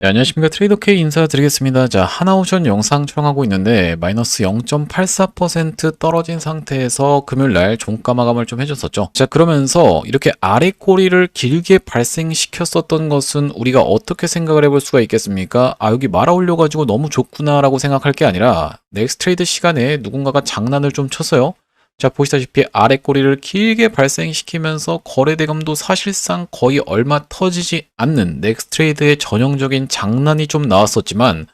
네, 안녕하십니까. 트레이더 K 인사드리겠습니다. 자, 하나오션 영상 촬영하고 있는데 마이너스 0.84% 떨어진 상태에서 금요일날 종가 마감을 좀 해줬었죠. 자, 그러면서 이렇게 아래 꼬리를 길게 발생시켰었던 것은 우리가 어떻게 생각을 해볼 수가 있겠습니까? 아, 여기 말아 올려가지고 너무 좋구나 라고 생각할 게 아니라 넥스트 트레이드 시간에 누군가가 장난을 좀 쳤어요. 자, 보시다시피 아래 꼬리를 길게 발생시키면서 거래 대금도 사실상 거의 얼마 터지지 않는 넥스트 트레이드의 전형적인 장난이 좀 나왔었지만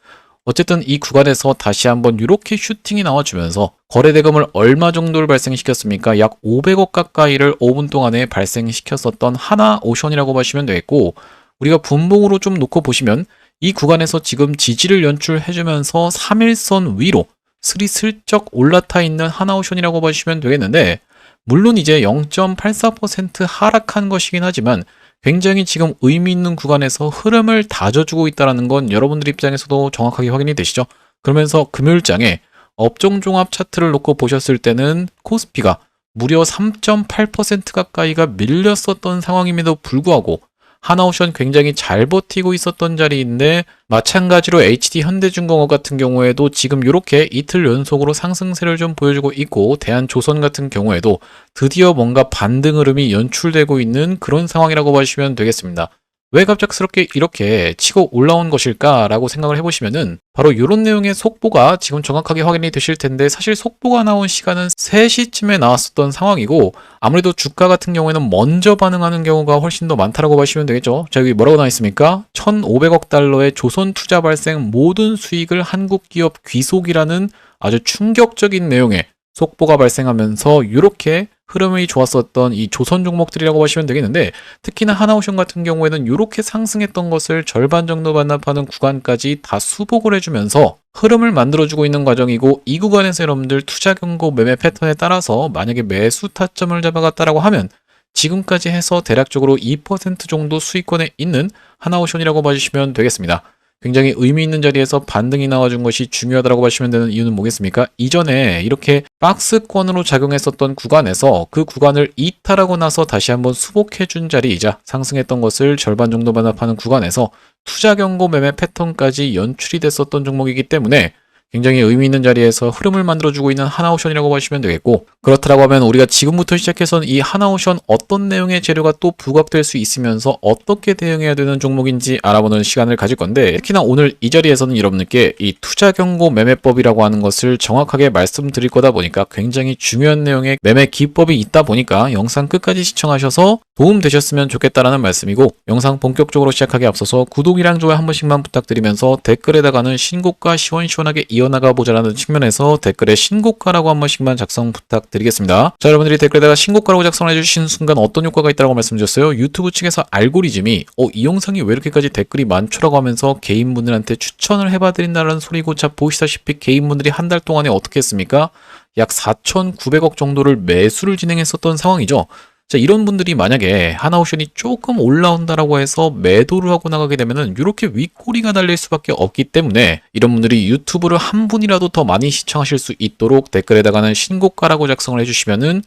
어쨌든 이 구간에서 다시 한번 이렇게 슈팅이 나와주면서 거래 대금을 얼마 정도를 발생시켰습니까? 약 500억 가까이를 5분 동안에 발생시켰었던 하나오션이라고 보시면 되겠고, 우리가 분봉으로 좀 놓고 보시면 이 구간에서 지금 지지를 연출해주면서 3일선 위로 스리슬쩍 올라타 있는 하나오션이라고 보시면 되겠는데, 물론 이제 0.84% 하락한 것이긴 하지만 굉장히 지금 의미 있는 구간에서 흐름을 다져주고 있다는 건 여러분들 입장에서도 정확하게 확인이 되시죠? 그러면서 금요일장에 업종 종합 차트를 놓고 보셨을 때는 코스피가 무려 3.8% 가까이가 밀렸었던 상황임에도 불구하고 하나오션 굉장히 잘 버티고 있었던 자리인데, 마찬가지로 HD 현대중공업 같은 경우에도 지금 이렇게 이틀 연속으로 상승세를 좀 보여주고 있고, 대한조선 같은 경우에도 드디어 뭔가 반등 흐름이 연출되고 있는 그런 상황이라고 보시면 되겠습니다. 왜 갑작스럽게 이렇게 치고 올라온 것일까라고 생각을 해보시면은 바로 이런 내용의 속보가 지금 정확하게 확인이 되실 텐데, 사실 속보가 나온 시간은 3시쯤에 나왔었던 상황이고, 아무래도 주가 같은 경우에는 먼저 반응하는 경우가 훨씬 더 많다라고 보시면 되겠죠. 자, 여기 뭐라고 나와 있습니까? 1,500억 달러의 조선 투자 발생 모든 수익을 한국 기업 귀속이라는 아주 충격적인 내용의 속보가 발생하면서 이렇게 흐름이 좋았었던 이 조선 종목들이라고 보시면 되겠는데, 특히나 하나오션 같은 경우에는 이렇게 상승했던 것을 절반 정도 반납하는 구간까지 다 수복을 해주면서 흐름을 만들어주고 있는 과정이고, 이 구간에서 여러분들 투자 경고 매매 패턴에 따라서 만약에 매수 타점을 잡아갔다라고 하면 지금까지 해서 대략적으로 2% 정도 수익권에 있는 하나오션이라고 봐주시면 되겠습니다. 굉장히 의미 있는 자리에서 반등이 나와준 것이 중요하다고 보시면 되는 이유는 뭐겠습니까? 이전에 이렇게 박스권으로 작용했었던 구간에서 그 구간을 이탈하고 나서 다시 한번 수복해준 자리이자 상승했던 것을 절반 정도 반납하는 구간에서 투자 경고 매매 패턴까지 연출이 됐었던 종목이기 때문에 굉장히 의미 있는 자리에서 흐름을 만들어주고 있는 하나오션이라고 보시면 되겠고, 그렇다고 하면 우리가 지금부터 시작해서는 이 하나오션 어떤 내용의 재료가 또 부각될 수 있으면서 어떻게 대응해야 되는 종목인지 알아보는 시간을 가질 건데, 특히나 오늘 이 자리에서는 여러분들께 이 투자 경고 매매법이라고 하는 것을 정확하게 말씀드릴 거다 보니까 굉장히 중요한 내용의 매매 기법이 있다 보니까 영상 끝까지 시청하셔서 도움 되셨으면 좋겠다라는 말씀이고, 영상 본격적으로 시작하기 앞서서 구독이랑 좋아요 한 번씩만 부탁드리면서 댓글에다가는 신고가 시원시원하게 이어나가 보자라는 측면에서 댓글에 신고가라고 한 번씩만 작성 부탁드리겠습니다. 자, 여러분들이 댓글에다가 신고가라고 작성해 주신 순간 어떤 효과가 있다고 말씀드렸어요? 유튜브 측에서 알고리즘이 이 영상이 왜 이렇게까지 댓글이 많죠라고 하면서 개인분들한테 추천을 해봐드린다는 소리고, 자, 보시다시피 개인분들이 한 달 동안에 어떻게 했습니까? 약 4,900억 정도를 매수를 진행했었던 상황이죠. 자, 이런 분들이 만약에 하나오션이 조금 올라온다라고 해서 매도를 하고 나가게 되면은 이렇게 윗꼬리가 달릴 수밖에 없기 때문에, 이런 분들이 유튜브를 한 분이라도 더 많이 시청하실 수 있도록 댓글에다가는 신고가라고 작성을 해주시면은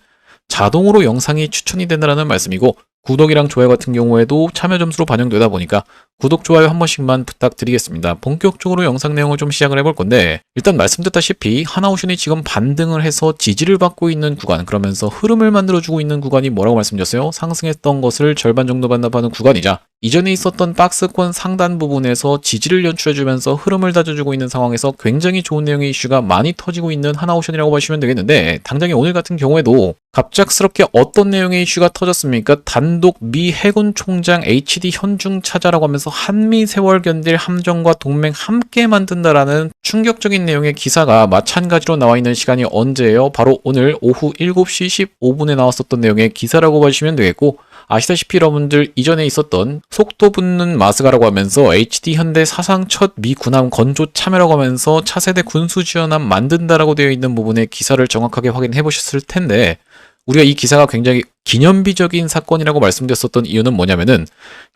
자동으로 영상이 추천이 된다는 말씀이고, 구독이랑 좋아요 같은 경우에도 참여 점수로 반영되다 보니까 구독, 좋아요 한 번씩만 부탁드리겠습니다. 본격적으로 영상 내용을 좀 시작을 해볼 건데, 일단 말씀드렸다시피 하나오션이 지금 반등을 해서 지지를 받고 있는 구간, 그러면서 흐름을 만들어주고 있는 구간이 뭐라고 말씀드렸어요? 상승했던 것을 절반 정도 반납하는 구간이자 이전에 있었던 박스권 상단 부분에서 지지를 연출해주면서 흐름을 다져주고 있는 상황에서 굉장히 좋은 내용의 이슈가 많이 터지고 있는 하나오션이라고 보시면 되겠는데, 당장에 오늘 같은 경우에도 갑작스럽게 어떤 내용의 이슈가 터졌습니까? 단독 미 해군 총장 HD 현중 차자라고 하면서 한미 세월 견딜 함정과 동맹 함께 만든다라는 충격적인 내용의 기사가 마찬가지로 나와 있는 시간이 언제예요? 바로 오늘 오후 7시 15분에 나왔었던 내용의 기사라고 보시면 되겠고, 아시다시피 여러분들 이전에 있었던 속도 붙는 마스가라고 하면서 HD 현대 사상 첫 미 군함 건조 참여라고 하면서 차세대 군수 지원함 만든다라고 되어 있는 부분의 기사를 정확하게 확인해 보셨을 텐데, 우리가 이 기사가 굉장히 기념비적인 사건이라고 말씀드렸었던 이유는 뭐냐면은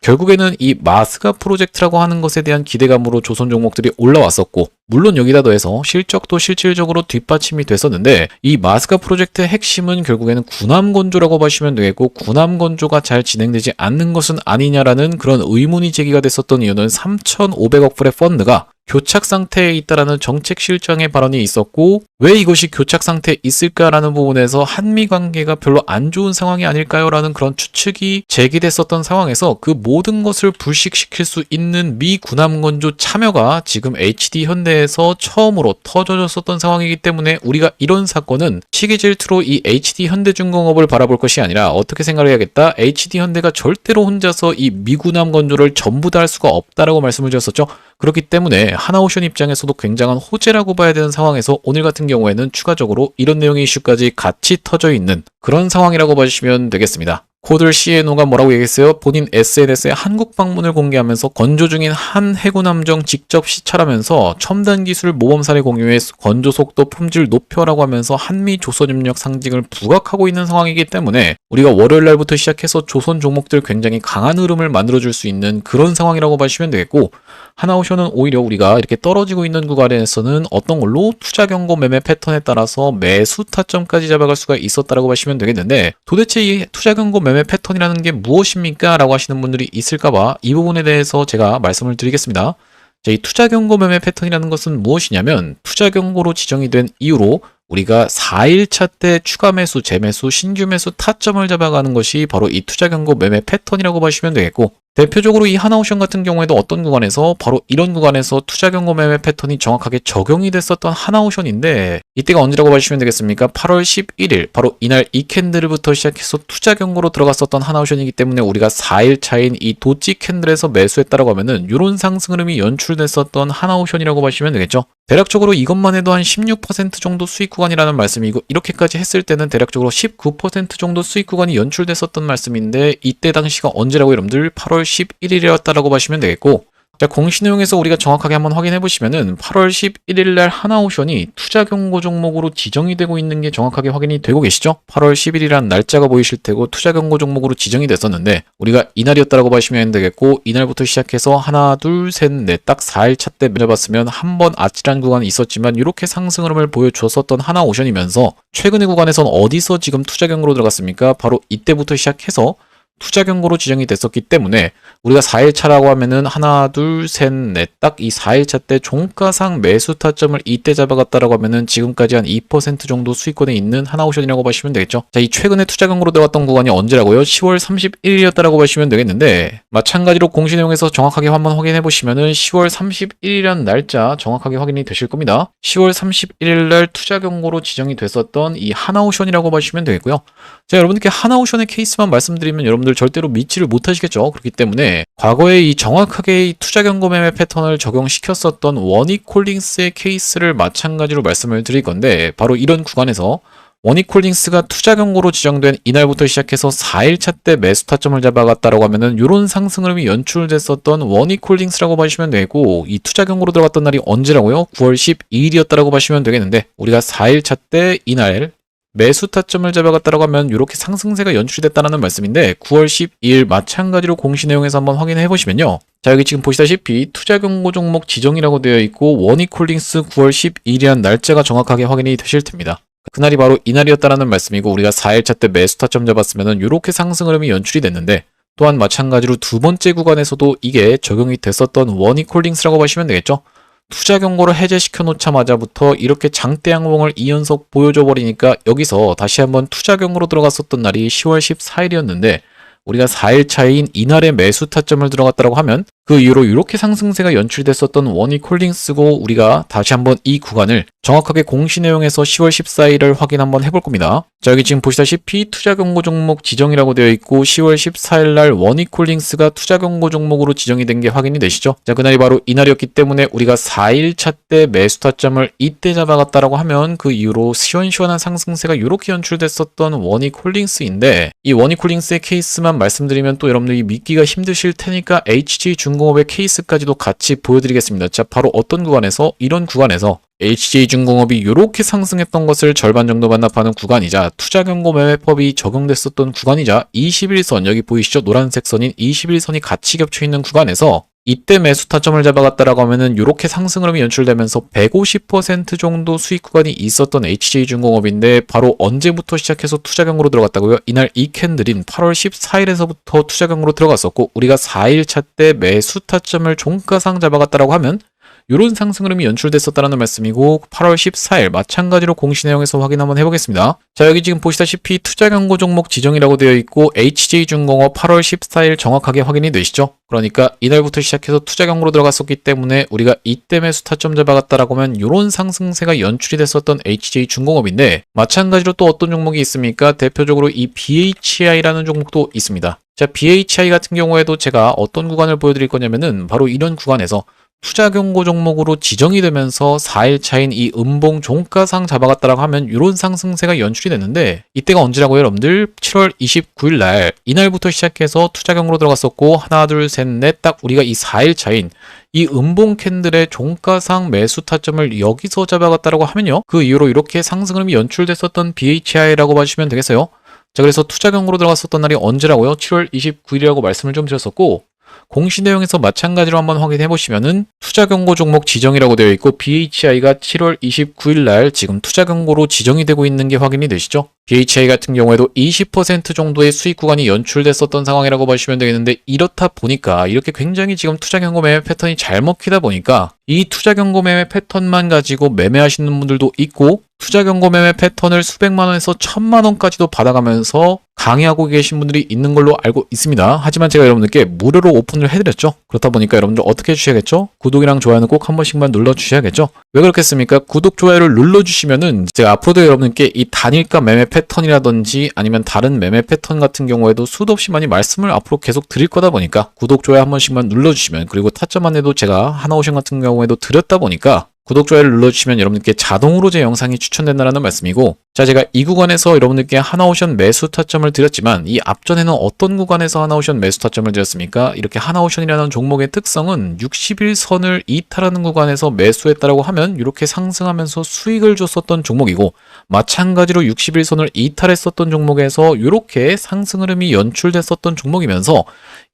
결국에는 이 마스가 프로젝트라고 하는 것에 대한 기대감으로 조선 종목들이 올라왔었고, 물론 여기다 더해서 실적도 실질적으로 뒷받침이 됐었는데, 이 마스가 프로젝트의 핵심은 결국에는 군함 건조라고 보시면 되겠고, 군함 건조가 잘 진행되지 않는 것은 아니냐라는 그런 의문이 제기가 됐었던 이유는 3,500억 불의 펀드가 교착 상태에 있다라는 정책 실장의 발언이 있었고, 왜 이것이 교착 상태에 있을까라는 부분에서 한미 관계가 별로 안 좋은 상황이 아닐까요? 라는 그런 추측이 제기됐었던 상황에서 그 모든 것을 불식시킬 수 있는 미 군함건조 참여가 지금 HD 현대에서 처음으로 터져졌었던 상황이기 때문에, 우리가 이런 사건은 시기 질투로 이 HD 현대중공업을 바라볼 것이 아니라 어떻게 생각을 해야겠다? HD 현대가 절대로 혼자서 이 미 군함건조를 전부 다 할 수가 없다라고 말씀을 드렸었죠. 그렇기 때문에 하나오션 입장에서도 굉장한 호재라고 봐야 되는 상황에서 오늘 같은 경우에는 추가적으로 이런 내용의 이슈까지 같이 터져 있는 그런 상황이라고 봐주시면 되겠습니다. 코들 CNO가 뭐라고 얘기했어요? 본인 SNS에 한국 방문을 공개하면서 건조 중인 한 해군 함정 직접 시찰하면서 첨단 기술 모범 사례 공유에 건조 속도 품질 높여라고 하면서 한미 조선협력 상징을 부각하고 있는 상황이기 때문에 우리가 월요일 날부터 시작해서 조선 종목들 굉장히 강한 흐름을 만들어줄 수 있는 그런 상황이라고 봐주시면 되겠고, 하나오션은 오히려 우리가 이렇게 떨어지고 있는 구간에서는 어떤 걸로 투자 경고 매매 패턴에 따라서 매수 타점까지 잡아갈 수가 있었다라고 보시면 되겠는데, 도대체 이 투자 경고 매매 패턴이라는 게 무엇입니까? 라고 하시는 분들이 있을까봐 이 부분에 대해서 제가 말씀을 드리겠습니다. 자, 이 투자 경고 매매 패턴이라는 것은 무엇이냐면, 투자 경고로 지정이 된 이후로 우리가 4일차 때 추가 매수, 재매수, 신규 매수 타점을 잡아가는 것이 바로 이 투자 경고 매매 패턴이라고 보시면 되겠고, 대표적으로 이 하나오션 같은 경우에도 어떤 구간에서 바로 이런 구간에서 투자 경고 매매 패턴이 정확하게 적용이 됐었던 하나오션인데, 이때가 언제라고 봐주시면 되겠습니까? 8월 11일 바로 이날 이 캔들부터 시작해서 투자 경고로 들어갔었던 하나오션이기 때문에 우리가 4일 차인 이 도지 캔들에서 매수했다라고 하면은 이런 상승 흐름이 연출됐었던 하나오션이라고 보시면 되겠죠. 대략적으로 이것만 해도 한 16% 정도 수익 구간이라는 말씀이고, 이렇게까지 했을 때는 대략적으로 19% 정도 수익 구간이 연출됐었던 말씀인데, 이때 당시가 언제라고 여러분들 8월 11일이었다라고 보시면 되겠고, 자, 공시 내용에서 우리가 정확하게 한번 확인해 보시면은 8월 11일 날 하나오션이 투자 경고 종목으로 지정이 되고 있는 게 정확하게 확인이 되고 계시죠? 8월 10일이란 날짜가 보이실 테고 투자 경고 종목으로 지정이 됐었는데, 우리가 이날이었다라고 보시면 되겠고, 이날부터 시작해서 하나, 둘, 셋, 넷 딱 4일차 때 매려봤으면 한 번 아찔한 구간이 있었지만 이렇게 상승 흐름을 보여주었었던 하나오션이면서, 최근의 구간에선 어디서 지금 투자 경고로 들어갔습니까? 바로 이때부터 시작해서 투자 경고로 지정이 됐었기 때문에 우리가 4일차라고 하면은 하나, 둘, 셋, 넷 딱 이 4일차 때 종가상 매수 타점을 이때 잡아갔다라고 하면은 지금까지 한 2% 정도 수익권에 있는 하나오션이라고 보시면 되겠죠. 자, 이 최근에 투자 경고로 들어갔던 구간이 언제라고요? 10월 31일이었다라고 보시면 되겠는데, 마찬가지로 공시 내용에서 정확하게 한번 확인해 보시면은 10월 31일이라는 날짜 정확하게 확인이 되실 겁니다. 10월 31일 날 투자 경고로 지정이 됐었던 이 하나오션이라고 보시면 되겠고요. 자, 여러분들께 하나오션의 케이스만 말씀드리면 여러분들 절대로 믿지를 못하시겠죠. 그렇기 때문에 과거에 이 정확하게 이 투자 경고 매매 패턴을 적용시켰었던 원익홀딩스의 케이스를 마찬가지로 말씀을 드릴 건데, 바로 이런 구간에서 원익홀딩스가 투자 경고로 지정된 이날부터 시작해서 4일차 때 매수 타점을 잡아갔다라고 하면은 이런 상승 흐름이 연출됐었던 원익홀딩스라고 보시면 되고, 이 투자 경고로 들어갔던 날이 언제라고요? 9월 12일이었다라고 보시면 되겠는데, 우리가 4일차 때 이날 매수 타점을 잡아갔다라고 하면 이렇게 상승세가 연출됐다는 말씀인데, 9월 12일 마찬가지로 공시 내용에서 한번 확인해 보시면요. 자, 여기 지금 보시다시피 투자 경고 종목 지정이라고 되어 있고, 원익홀딩스 9월 12일이란 날짜가 정확하게 확인이 되실 텐니다. 그날이 바로 이날이었다는 말씀이고, 우리가 4일차 때 매수 타점 잡았으면 이렇게 상승 흐름이 연출이 됐는데, 또한 마찬가지로 두 번째 구간에서도 이게 적용이 됐었던 원익홀딩스라고 보시면 되겠죠. 투자 경고를 해제시켜 놓자마자부터 이렇게 장대 양봉을 2연속 보여줘 버리니까 여기서 다시 한번 투자 경고로 들어갔었던 날이 10월 14일이었는데, 우리가 4일 차인 이날의 매수 타점을 들어갔다고 하면 그 이후로 이렇게 상승세가 연출됐었던 원익홀딩스고, 우리가 다시 한번 이 구간을 정확하게 공시 내용에서 10월 14일을 확인 한번 해볼 겁니다. 자, 여기 지금 보시다시피 투자 경고 종목 지정이라고 되어 있고, 10월 14일 날 원익홀딩스가 투자 경고 종목으로 지정이 된 게 확인이 되시죠? 자, 그날이 바로 이날이었기 때문에 우리가 4일차 때 매수 타점을 이때 잡아갔다라고 하면 그 이후로 시원시원한 상승세가 이렇게 연출됐었던 원익홀딩스인데, 이 원익홀딩스의 케이스만 말씀드리면 또 여러분들이 믿기가 힘드실 테니까 HG 중공업 HJ중공업의 케이스까지도 같이 보여드리겠습니다. 자, 바로 어떤 구간에서, 이런 구간에서 HJ중공업이 이렇게 상승했던 것을 절반 정도 반납하는 구간이자 투자경고매매법이 적용됐었던 구간이자 21선, 여기 보이시죠? 노란색 선인 21선이 같이 겹쳐있는 구간에서 이때 매수 타점을 잡아갔다라고 하면은 이렇게 상승 흐름이 연출되면서 150% 정도 수익 구간이 있었던 HJ중공업인데 바로 언제부터 시작해서 투자 경고로 들어갔다고요? 이날 이 캔들인 8월 14일에서부터 투자 경고로 들어갔었고 우리가 4일차 때 매수 타점을 종가상 잡아갔다라고 하면 이런 상승 흐름이 연출됐었다는 말씀이고 8월 14일 마찬가지로 공시 내용에서 확인 한번 해보겠습니다. 자, 여기 지금 보시다시피 투자 경고 종목 지정이라고 되어 있고 HJ중공업 8월 14일 정확하게 확인이 되시죠? 그러니까 이날부터 시작해서 투자 경고로 들어갔었기 때문에 우리가 이때 매수 타점 잡아갔다라고 하면 이런 상승세가 연출이 됐었던 HJ중공업인데 마찬가지로 또 어떤 종목이 있습니까? 대표적으로 이 BHI라는 종목도 있습니다. 자, BHI 같은 경우에도 제가 어떤 구간을 보여드릴 거냐면은 바로 이런 구간에서 투자 경고 종목으로 지정이 되면서 4일 차인 이 음봉 종가상 잡아갔다라고 하면 이런 상승세가 연출이 됐는데 이때가 언제라고요, 여러분들? 7월 29일 날 이날부터 시작해서 투자 경고로 들어갔었고 하나 둘 셋 넷 딱 우리가 이 4일 차인 이 음봉 캔들의 종가상 매수 타점을 여기서 잡아갔다라고 하면요, 그 이후로 이렇게 상승 흐름이 연출됐었던 BHI라고 봐주시면 되겠어요. 자, 그래서 투자 경고로 들어갔었던 날이 언제라고요? 7월 29일이라고 말씀을 좀 드렸었고 공시 내용에서 마찬가지로 한번 확인해 보시면은 투자 경고 종목 지정이라고 되어 있고 BHI가 7월 29일 날 지금 투자 경고로 지정이 되고 있는 게 확인이 되시죠? BHI 같은 경우에도 20% 정도의 수익 구간이 연출됐었던 상황이라고 보시면 되겠는데 이렇다 보니까 이렇게 굉장히 지금 투자 경고 매매 패턴이 잘 먹히다 보니까 이 투자 경고 매매 패턴만 가지고 매매하시는 분들도 있고 투자 경고 매매 패턴을 수백만 원에서 1000만 원까지도 받아가면서 강의하고 계신 분들이 있는 걸로 알고 있습니다. 하지만 제가 여러분들께 무료로 오픈을 해드렸죠. 그렇다 보니까 여러분들 어떻게 해주셔야겠죠? 구독이랑 좋아요는 꼭 한 번씩만 눌러주셔야겠죠? 왜 그렇겠습니까? 구독, 좋아요를 눌러주시면은 제가 앞으로도 여러분들께 이 단일가 매매 패턴이라든지 아니면 다른 매매 패턴 같은 경우에도 수도 없이 많이 말씀을 앞으로 계속 드릴 거다 보니까 구독, 좋아요 한 번씩만 눌러주시면, 그리고 타점 안에도 제가 하나오션 같은 경우에도 드렸다 보니까 구독, 좋아요를 눌러주시면 여러분들께 자동으로 제 영상이 추천된다는 말씀이고, 자, 제가 이 구간에서 여러분들께 하나오션 매수 타점을 드렸지만 이 앞전에는 어떤 구간에서 하나오션 매수 타점을 드렸습니까? 이렇게 하나오션이라는 종목의 특성은 60일선을 이탈하는 구간에서 매수했다라고 하면 이렇게 상승하면서 수익을 줬었던 종목이고, 마찬가지로 60일선을 이탈했었던 종목에서 이렇게 상승 흐름이 연출됐었던 종목이면서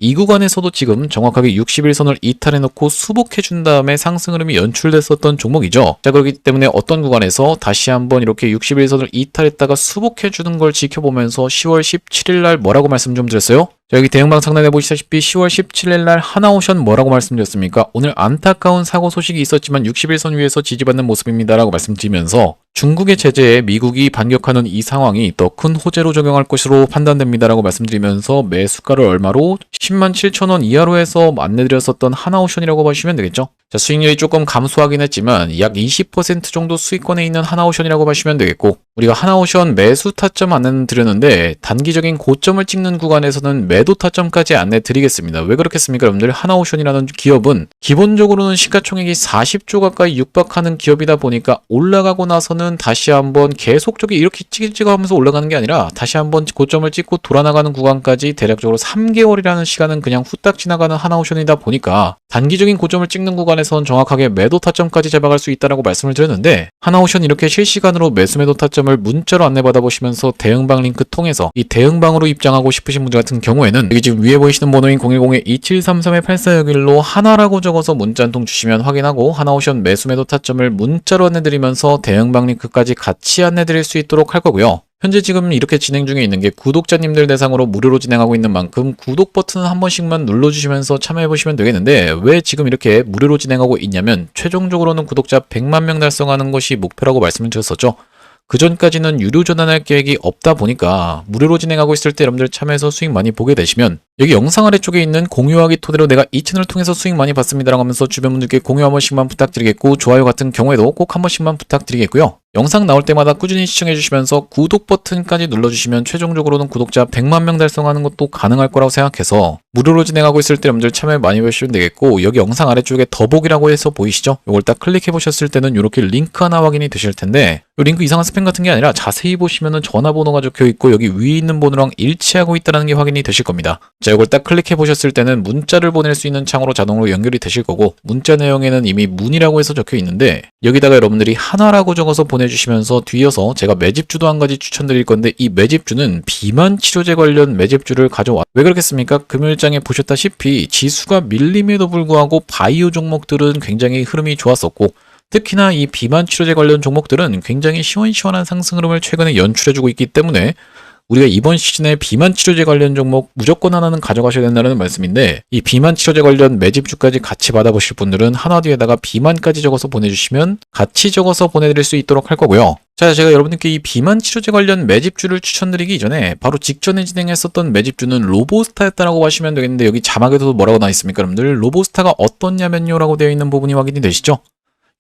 이 구간에서도 지금 정확하게 60일선을 이탈해놓고 수복해준 다음에 상승 흐름이 연출됐었던 종목이죠. 자, 그렇기 때문에 어떤 구간에서 다시 한번 이렇게 60일선을 이탈했다가 수복해주는 걸 지켜보면서 10월 17일 날 뭐라고 말씀 좀 드렸어요? 자, 여기 대응방 상단에 보시다시피 10월 17일 날 하나오션 뭐라고 말씀드렸습니까? 오늘 안타까운 사고 소식이 있었지만 60일선 위에서 지지받는 모습입니다 라고 말씀드리면서 중국의 제재에 미국이 반격하는 이 상황이 더 큰 호재로 적용할 것으로 판단됩니다 라고 말씀드리면서 매수가를 얼마로? 107,000원 이하로 해서 안내드렸었던 하나오션이라고 보시면 되겠죠. 자, 수익률이 조금 감소하긴 했지만 약 20% 정도 수익권에 있는 하나오션이라고 보시면 되겠고, 우리가 하나오션 매수 타점 안내 드렸는데 단기적인 고점을 찍는 구간에서는 매도 타점까지 안내 드리겠습니다. 왜 그렇겠습니까, 여러분들? 하나오션이라는 기업은 기본적으로는 시가총액이 40조 가까이 육박하는 기업이다 보니까 올라가고 나서는 다시 한번 계속적이 이렇게 찍어가면서 올라가는 게 아니라 다시 한번 고점을 찍고 돌아나가는 구간까지 대략적으로 3개월이라는 시간은 그냥 후딱 지나가는 하나오션이다 보니까 단기적인 고점을 찍는 구간에선 정확하게 매도 타점까지 잡아갈 수 있다라고 말씀을 드렸는데, 하나오션 이렇게 실시간으로 매수 매도 타점을 문자로 안내받아 보시면서 대응방 링크 통해서 이 대응방으로 입장하고 싶으신 분들 같은 경우에는 여기 지금 위에 보이시는 번호인 010-2733-8461로 하나라고 적어서 문자 한 통 주시면 확인하고 하나오션 매수 매도 타점을 문자로 안내드리면서 대응방 링크까지 같이 안내드릴 수 있도록 할 거고요. 현재 지금 이렇게 진행 중에 있는 게 구독자님들 대상으로 무료로 진행하고 있는 만큼 구독 버튼 한 번씩만 눌러주시면서 참여해보시면 되겠는데, 왜 지금 이렇게 무료로 진행하고 있냐면 최종적으로는 구독자 100만 명 달성하는 것이 목표라고 말씀을 드렸었죠. 그 전까지는 유료 전환할 계획이 없다 보니까 무료로 진행하고 있을 때 여러분들 참여해서 수익 많이 보게 되시면 여기 영상 아래쪽에 있는 공유하기 토대로 내가 이 채널을 통해서 수익 많이 받습니다라고 하면서 주변 분들께 공유 한 번씩만 부탁드리겠고, 좋아요 같은 경우에도 꼭 한 번씩만 부탁드리겠고요. 영상 나올 때마다 꾸준히 시청해주시면서 구독 버튼까지 눌러주시면 최종적으로는 구독자 100만 명 달성하는 것도 가능할 거라고 생각해서 무료로 진행하고 있을 때 여러분들 참여 많이 해주시면 되겠고, 여기 영상 아래쪽에 더보기라고 해서 보이시죠? 이걸 딱 클릭해 보셨을 때는 이렇게 링크 하나 확인이 되실 텐데, 이 링크 이상한 스팸 같은 게 아니라 자세히 보시면은 전화번호가 적혀 있고 여기 위에 있는 번호랑 일치하고 있다는 게 확인이 되실 겁니다. 자, 이걸 딱 클릭해 보셨을 때는 문자를 보낼 수 있는 창으로 자동으로 연결이 되실 거고, 문자 내용에는 이미 문이라고 해서 적혀 있는데 여기다가 여러분들이 하나라고 적어서 보내주시면서 뒤이어서 제가 매집주도 한 가지 추천드릴 건데, 이 매집주는 비만 치료제 관련 매집주를 가져와. 왜 그렇겠습니까? 금요일장에 보셨다시피 지수가 밀림에도 불구하고 바이오 종목들은 굉장히 흐름이 좋았었고, 특히나 이 비만 치료제 관련 종목들은 굉장히 시원시원한 상승 흐름을 최근에 연출해주고 있기 때문에 우리가 이번 시즌에 비만 치료제 관련 종목 무조건 하나는 가져가셔야 된다는 말씀인데, 이 비만 치료제 관련 매집주까지 같이 받아보실 분들은 하나 뒤에다가 비만까지 적어서 보내주시면 같이 적어서 보내드릴 수 있도록 할 거고요. 자, 제가 여러분들께 이 비만 치료제 관련 매집주를 추천드리기 이전에 바로 직전에 진행했었던 매집주는 로보스타였다라고 하시면 되겠는데, 여기 자막에도 뭐라고 나와 있습니까 여러분들? 로보스타가 어떻냐면요 라고 되어 있는 부분이 확인이 되시죠?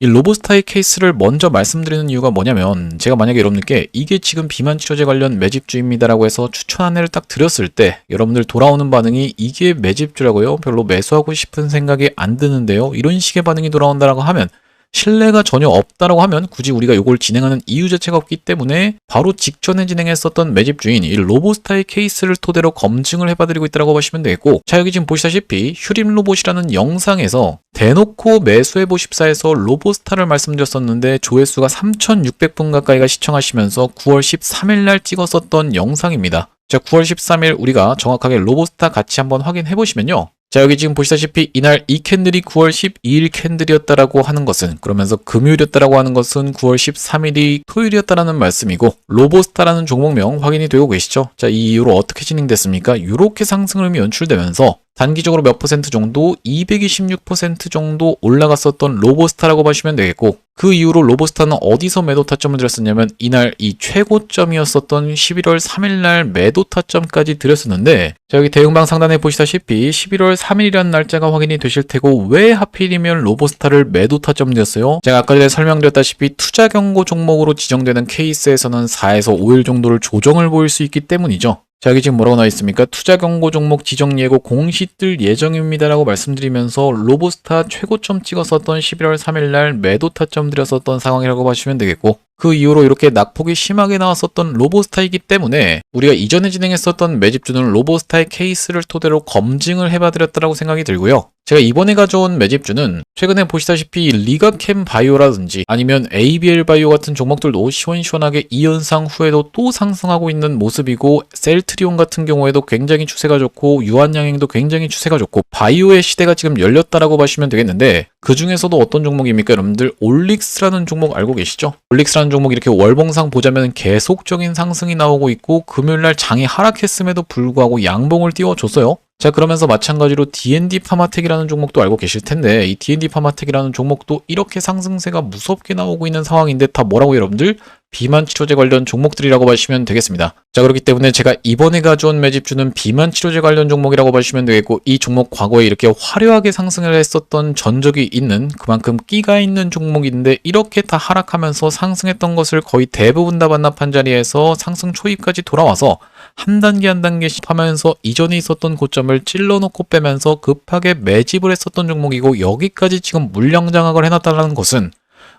이 로보스타의 케이스를 먼저 말씀드리는 이유가 뭐냐면, 제가 만약에 여러분들께 이게 지금 비만 치료제 관련 매집주입니다라고 해서 추천 안내를 딱 드렸을 때 여러분들 돌아오는 반응이 이게 매집주라고요? 별로 매수하고 싶은 생각이 안 드는데요? 이런 식의 반응이 돌아온다라고 하면, 신뢰가 전혀 없다라고 하면 굳이 우리가 이걸 진행하는 이유 자체가 없기 때문에 바로 직전에 진행했었던 매집주인 이 로보스타의 케이스를 토대로 검증을 해봐드리고 있다고 보시면 되겠고, 자, 여기 지금 보시다시피 휴림 로봇이라는 영상에서 대놓고 매수해보십사에서 로보스타를 말씀드렸었는데 조회수가 3,600분 가까이가 시청하시면서 9월 13일 날 찍었었던 영상입니다. 자, 9월 13일 우리가 정확하게 로보스타 같이 한번 확인해 보시면요. 자, 여기 지금 보시다시피 이날 이 캔들이 9월 12일 캔들이었다라고 하는 것은, 그러면서 금요일이었다라고 하는 것은 9월 13일이 토요일이었다라는 말씀이고, 로보스타라는 종목명 확인이 되고 계시죠? 자, 이 이후로 어떻게 진행됐습니까? 이렇게 상승 흐름이 연출되면서 단기적으로 몇 퍼센트 정도, 226% 정도 올라갔었던 로보스타라고 보시면 되겠고, 그 이후로 로보스타는 어디서 매도 타점을 드렸었냐면 이날 이 최고점이었었던 11월 3일 날 매도 타점까지 드렸었는데, 자, 여기 대응방 상단에 보시다시피 11월 3일이라는 날짜가 확인이 되실 테고, 왜 하필이면 로보스타를 매도 타점 드렸어요? 제가 아까 전에 설명드렸다시피 투자 경고 종목으로 지정되는 케이스에서는 4에서 5일 정도를 조정을 보일 수 있기 때문이죠. 자, 여기 지금 뭐라고 나와 있습니까? 투자 경고 종목 지정 예고 공시 뜰 예정입니다라고 말씀드리면서 로보스타 최고점 찍었었던 11월 3일 날 매도 타점 드렸었던 상황이라고 보시면 되겠고, 그 이후로 이렇게 낙폭이 심하게 나왔었던 로보스타이기 때문에 우리가 이전에 진행했었던 매집주는 로보스타의 케이스를 토대로 검증을 해봐드렸다고 생각이 들고요. 제가 이번에 가져온 매집주는 최근에 보시다시피 리가캠 바이오라든지 아니면 ABL 바이오 같은 종목들도 시원시원하게 2연상 후에도 또 상승하고 있는 모습이고, 셀트리온 같은 경우에도 굉장히 추세가 좋고, 유한양행도 굉장히 추세가 좋고, 바이오의 시대가 지금 열렸다라고 보시면 되겠는데, 그 중에서도 어떤 종목입니까 여러분들? 올릭스라는 종목 알고 계시죠? 올릭스라는 종목 이렇게 월봉상 보자면 계속적인 상승이 나오고 있고, 금요일날 장이 하락했음에도 불구하고 양봉을 띄워줬어요. 자, 그러면서 마찬가지로 D&D 파마텍이라는 종목도 알고 계실 텐데, 이 D&D 파마텍이라는 종목도 이렇게 상승세가 무섭게 나오고 있는 상황인데 다 뭐라고 여러분들? 비만 치료제 관련 종목들이라고 보시면 되겠습니다. 자, 그렇기 때문에 제가 이번에 가져온 매집주는 비만 치료제 관련 종목이라고 보시면 되겠고, 이 종목 과거에 이렇게 화려하게 상승을 했었던 전적이 있는, 그만큼 끼가 있는 종목인데 이렇게 다 하락하면서 상승했던 것을 거의 대부분 다 반납한 자리에서 상승 초입까지 돌아와서 한 단계 한 단계씩 하면서 이전에 있었던 고점을 찔러놓고 빼면서 급하게 매집을 했었던 종목이고, 여기까지 지금 물량 장악을 해놨다는 것은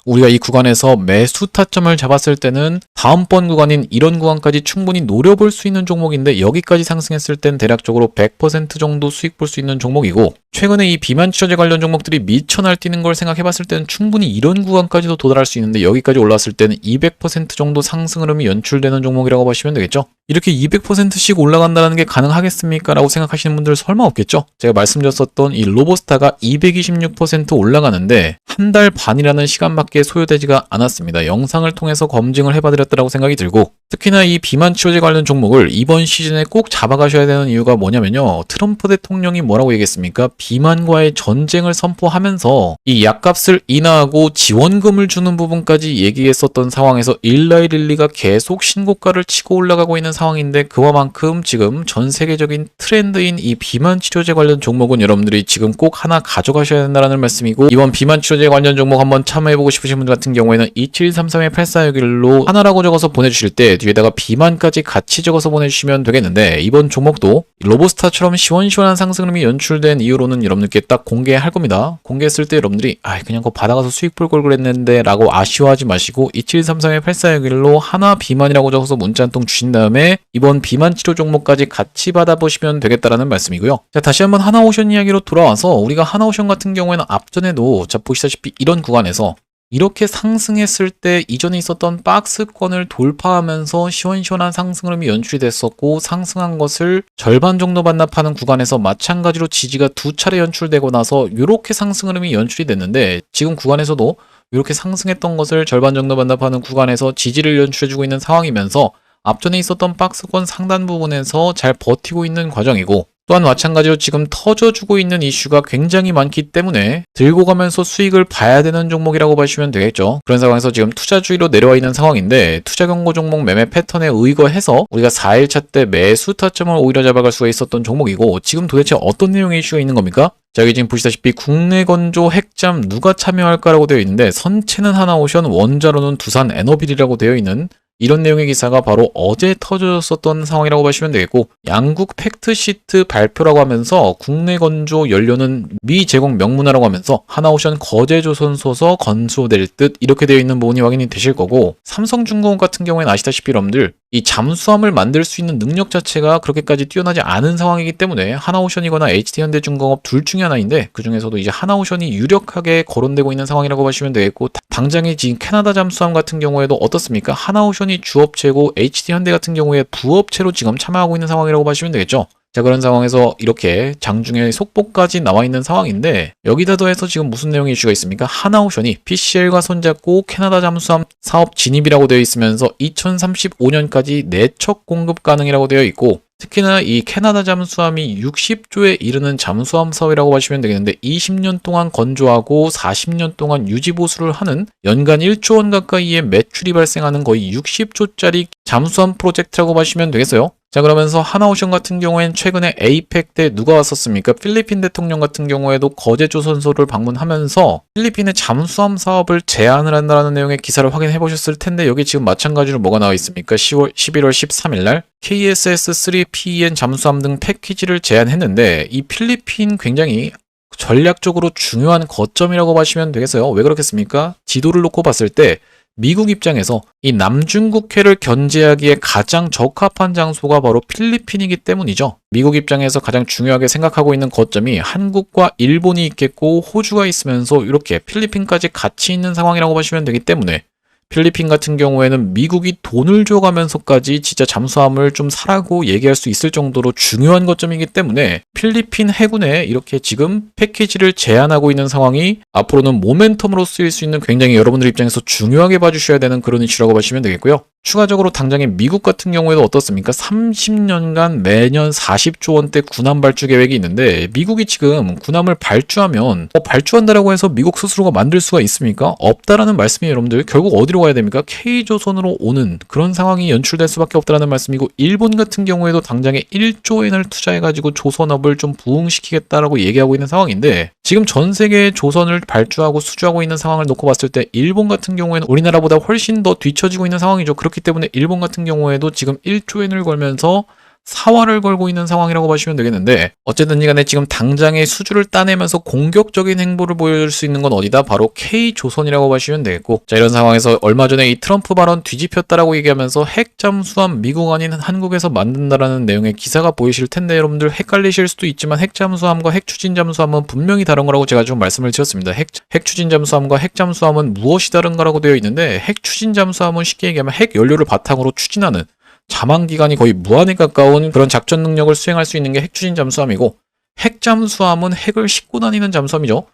우리가 이 구간에서 매수 타점을 잡았을 때는 다음번 구간인 이런 구간까지 충분히 노려볼 수 있는 종목인데, 여기까지 상승했을 땐 대략적으로 100% 정도 수익 볼 수 있는 종목이고, 최근에 이 비만 치료제 관련 종목들이 미쳐 날뛰는 걸 생각해봤을 때는 충분히 이런 구간까지도 도달할 수 있는데, 여기까지 올라왔을 때는 200% 정도 상승 흐름이 연출되는 종목이라고 보시면 되겠죠. 이렇게 200%씩 올라간다는 게 가능하겠습니까? 라고 생각하시는 분들 설마 없겠죠? 제가 말씀드렸었던 이 로보스타가 226% 올라가는데 한 달 반이라는 시간밖에 소요되지가 않았습니다. 영상을 통해서 검증을 해봐드렸다고 생각이 들고, 특히나 이 비만 치료제 관련 종목을 이번 시즌에 꼭 잡아가셔야 되는 이유가 뭐냐면요. 트럼프 대통령이 뭐라고 얘기했습니까? 비만과의 전쟁을 선포하면서 이 약값을 인하하고 지원금을 주는 부분까지 얘기했었던 상황에서 일라이릴리가 계속 신고가를 치고 올라가고 있는 상황인데 그와만큼 지금 전 세계적인 트렌드인 이 비만 치료제 관련 종목은 여러분들이 지금 꼭 하나 가져가셔야 된다는 말씀이고, 이번 비만 치료제 관련 종목 한번 참여해보고 싶으신 분들 같은 경우에는 2733-8461로 하나라고 적어서 보내주실 때 뒤에다가 비만까지 같이 적어서 보내주시면 되겠는데, 이번 종목도 로보스타처럼 시원시원한 상승 흐름이 연출된 이유로는 여러분들께 딱 공개할 겁니다. 공개했을 때 여러분들이 그냥 그거 받아가서 수익 볼 걸 그랬는데 라고 아쉬워하지 마시고 2733-8461로 하나 비만이라고 적어서 문자 한 통 주신 다음에 이번 비만 치료 종목까지 같이 받아보시면 되겠다라는 말씀이고요. 자, 다시 한번 하나오션 이야기로 돌아와서 우리가 하나오션 같은 경우에는 앞전에도 자 보시다시피 이런 구간에서 이렇게 상승했을 때 이전에 있었던 박스권을 돌파하면서 시원시원한 상승 흐름이 연출이 됐었고, 상승한 것을 절반 정도 반납하는 구간에서 마찬가지로 지지가 두 차례 연출되고 나서 이렇게 상승 흐름이 연출이 됐는데, 지금 구간에서도 이렇게 상승했던 것을 절반 정도 반납하는 구간에서 지지를 연출해주고 있는 상황이면서 앞전에 있었던 박스권 상단 부분에서 잘 버티고 있는 과정이고, 또한 마찬가지로 지금 터져주고 있는 이슈가 굉장히 많기 때문에 들고 가면서 수익을 봐야 되는 종목이라고 보시면 되겠죠. 그런 상황에서 지금 투자주의로 내려와 있는 상황인데, 투자 경고 종목 매매 패턴에 의거해서 우리가 4일차 때 매수 타점을 오히려 잡아갈 수가 있었던 종목이고, 지금 도대체 어떤 내용의 이슈가 있는 겁니까? 자, 여기 지금 보시다시피 국내 건조 핵잠 누가 참여할까라고 되어 있는데, 선체는 하나오션, 원자로는 두산 에너빌이라고 되어 있는 이런 내용의 기사가 바로 어제 터졌었던 상황이라고 보시면 되겠고, 양국 팩트시트 발표라고 하면서 국내 건조 연료는 미제공 명문화라고 하면서 하나오션 거제조선소서 건조될 듯 이렇게 되어 있는 부분이 확인이 되실 거고, 삼성중공업 같은 경우에는 아시다시피 여러분들 이 잠수함을 만들 수 있는 능력 자체가 그렇게까지 뛰어나지 않은 상황이기 때문에 하나오션이거나 HT현대중공업 둘 중에 하나인데, 그 중에서도 이제 하나오션이 유력하게 거론되고 있는 상황이라고 보시면 되겠고, 당장에 지금 캐나다 잠수함 같은 경우에도 어떻습니까? 하나오션이 주업체고 HT현대 같은 경우에 부업체로 지금 참여하고 있는 상황이라고 보시면 되겠죠. 자, 그런 상황에서 이렇게 장중에 속보까지 나와 있는 상황인데, 여기다 더해서 지금 무슨 내용의 이슈가 있습니까? 하나오션이 PCL과 손잡고 캐나다 잠수함 사업 진입이라고 되어 있으면서 2035년까지 내척 공급 가능이라고 되어 있고, 특히나 이 캐나다 잠수함이 60조에 이르는 잠수함 사업이라고 보시면 되겠는데, 20년 동안 건조하고 40년 동안 유지 보수를 하는 연간 1조 원 가까이의 매출이 발생하는 거의 60조짜리 잠수함 프로젝트라고 보시면 되겠어요. 자, 그러면서 하나오션 같은 경우엔 최근에 에이펙 때 누가 왔었습니까? 필리핀 대통령 같은 경우에도 거제조선소를 방문하면서 필리핀의 잠수함 사업을 제안을 한다는 내용의 기사를 확인해 보셨을 텐데, 여기 지금 마찬가지로 뭐가 나와 있습니까? 11월 13일 날 KSS-3PN 잠수함 등 패키지를 제안했는데, 이 필리핀 굉장히 전략적으로 중요한 거점이라고 보시면 되겠어요. 왜 그렇겠습니까? 지도를 놓고 봤을 때 미국 입장에서 이 남중국해를 견제하기에 가장 적합한 장소가 바로 필리핀이기 때문이죠. 미국 입장에서 가장 중요하게 생각하고 있는 거점이 한국과 일본이 있겠고 호주가 있으면서 이렇게 필리핀까지 같이 있는 상황이라고 보시면 되기 때문에, 필리핀 같은 경우에는 미국이 돈을 줘가면서까지 진짜 잠수함을 좀 사라고 얘기할 수 있을 정도로 중요한 거점이기 때문에 필리핀 해군에 이렇게 지금 패키지를 제안하고 있는 상황이 앞으로는 모멘텀으로 쓰일 수 있는 굉장히 여러분들 입장에서 중요하게 봐주셔야 되는 그런 이슈라고 보시면 되겠고요. 추가적으로 당장에 미국 같은 경우에도 어떻습니까? 30년간 매년 40조 원대 군함 발주 계획이 있는데, 미국이 지금 군함을 발주하면 발주한다라고 해서 미국 스스로가 만들 수가 있습니까? 없다라는 말씀이 여러분들 결국 어디로 가야 됩니까? K조선으로 오는 그런 상황이 연출될 수밖에 없다라는 말씀이고, 일본 같은 경우에도 당장에 1조 엔을 투자해가지고 조선업을 좀 부흥시키겠다라고 얘기하고 있는 상황인데, 지금 전 세계의 조선을 발주하고 수주하고 있는 상황을 놓고 봤을 때 일본 같은 경우에는 우리나라보다 훨씬 더 뒤처지고 있는 상황이죠. 그렇기 때문에 일본 같은 경우에도 지금 1조 엔을 걸면서 사활을 걸고 있는 상황이라고 보시면 되겠는데, 어쨌든 간에 지금 당장의 수주를 따내면서 공격적인 행보를 보여줄 수 있는 건 어디다? 바로 K조선이라고 보시면 되겠고, 자, 이런 상황에서 얼마 전에 이 트럼프 발언 뒤집혔다라고 얘기하면서 핵잠수함 미국 아닌 한국에서 만든다라는 내용의 기사가 보이실 텐데, 여러분들 헷갈리실 수도 있지만 핵잠수함과 핵추진잠수함은 분명히 다른 거라고 제가 좀 말씀을 드렸습니다. 핵추진잠수함과 핵잠수함은 무엇이 다른가라고 되어 있는데, 핵추진잠수함은 쉽게 얘기하면 핵 연료를 바탕으로 추진하는 자망 기간이 거의 무한에 가까운 그런 작전 능력을 수행할 수 있는 게 핵추진 잠수함이고, 핵잠수함은 핵을 싣고 다니는 잠수함이죠.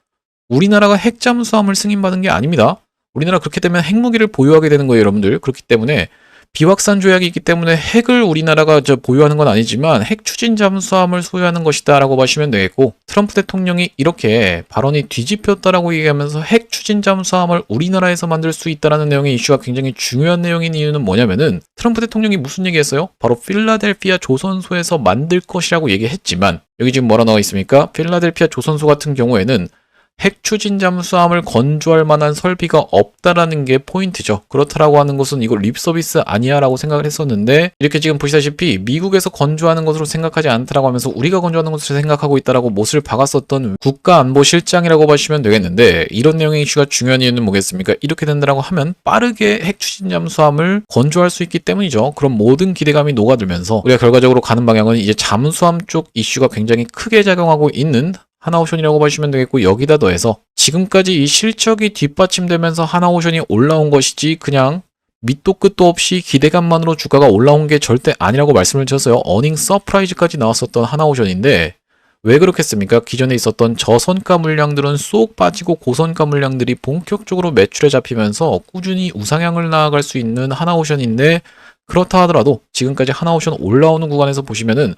우리나라가 핵잠수함을 승인받은 게 아닙니다. 우리나라 그렇게 되면 핵무기를 보유하게 되는 거예요, 여러분들. 그렇기 때문에 비확산 조약이 있기 때문에 핵을 우리나라가 보유하는 건 아니지만 핵 추진 잠수함을 소유하는 것이다 라고 보시면 되겠고, 트럼프 대통령이 이렇게 발언이 뒤집혔다라고 얘기하면서 핵 추진 잠수함을 우리나라에서 만들 수 있다라는 내용의 이슈가 굉장히 중요한 내용인 이유는 뭐냐면은, 트럼프 대통령이 무슨 얘기했어요? 바로 필라델피아 조선소에서 만들 것이라고 얘기했지만, 여기 지금 뭐라 나와 있습니까? 필라델피아 조선소 같은 경우에는 핵 추진 잠수함을 건조할 만한 설비가 없다라는 게 포인트죠. 그렇다라고 하는 것은 이거 립 서비스 아니야 라고 생각을 했었는데, 이렇게 지금 보시다시피 미국에서 건조하는 것으로 생각하지 않다라고 하면서 우리가 건조하는 것으로 생각하고 있다라고 못을 박았었던 국가안보실장이라고 보시면 되겠는데, 이런 내용의 이슈가 중요한 이유는 뭐겠습니까? 이렇게 된다라고 하면 빠르게 핵 추진 잠수함을 건조할 수 있기 때문이죠. 그럼 모든 기대감이 녹아들면서 우리가 결과적으로 가는 방향은 이제 잠수함 쪽 이슈가 굉장히 크게 작용하고 있는 하나오션이라고 보시면 되겠고, 여기다 더해서 지금까지 이 실적이 뒷받침되면서 하나오션이 올라온 것이지 그냥 밑도 끝도 없이 기대감만으로 주가가 올라온 게 절대 아니라고 말씀을 드렸어요. 어닝 서프라이즈까지 나왔었던 하나오션인데, 왜 그렇겠습니까? 기존에 있었던 저선가 물량들은 쏙 빠지고 고선가 물량들이 본격적으로 매출에 잡히면서 꾸준히 우상향을 나아갈 수 있는 하나오션인데, 그렇다 하더라도 지금까지 하나오션 올라오는 구간에서 보시면은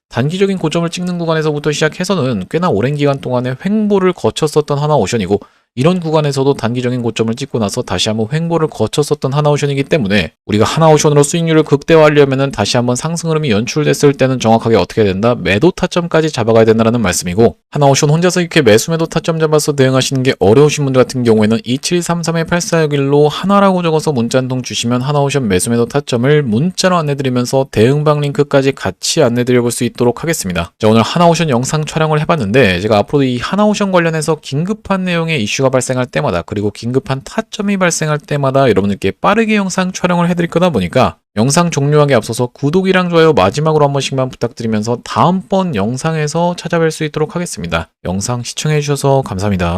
단기적인 고점을 찍는 구간에서부터 시작해서는 꽤나 오랜 기간 동안에 횡보를 거쳤었던 하나오션이고, 이런 구간에서도 단기적인 고점을 찍고 나서 다시 한번 횡보를 거쳤었던 하나오션이기 때문에, 우리가 하나오션으로 수익률을 극대화하려면 다시 한번 상승 흐름이 연출됐을 때는 정확하게 어떻게 된다? 매도 타점까지 잡아가야 된다는 말씀이고, 하나오션 혼자서 이렇게 매수 매도 타점 잡아서 대응하시는 게 어려우신 분들 같은 경우에는 2733-8461로 하나라고 적어서 문자 한 통 주시면 하나오션 매수 매도 타점을 문자로 안내드리면서 대응방 링크까지 같이 안내드려볼 수 있도록 하겠습니다. 자, 오늘 하나오션 영상 촬영을 해봤는데, 제가 앞으로도 이 하나오션 관련해서 긴급한 내용의 이슈가 발생할 때마다, 그리고 긴급한 타점이 발생할 때마다 여러분들께 빠르게 영상 촬영을 해드릴 거다 보니까 영상 종료하기 앞서서 구독이랑 좋아요 마지막으로 한 번씩만 부탁드리면서 다음번 영상에서 찾아뵐 수 있도록 하겠습니다. 영상 시청해주셔서 감사합니다.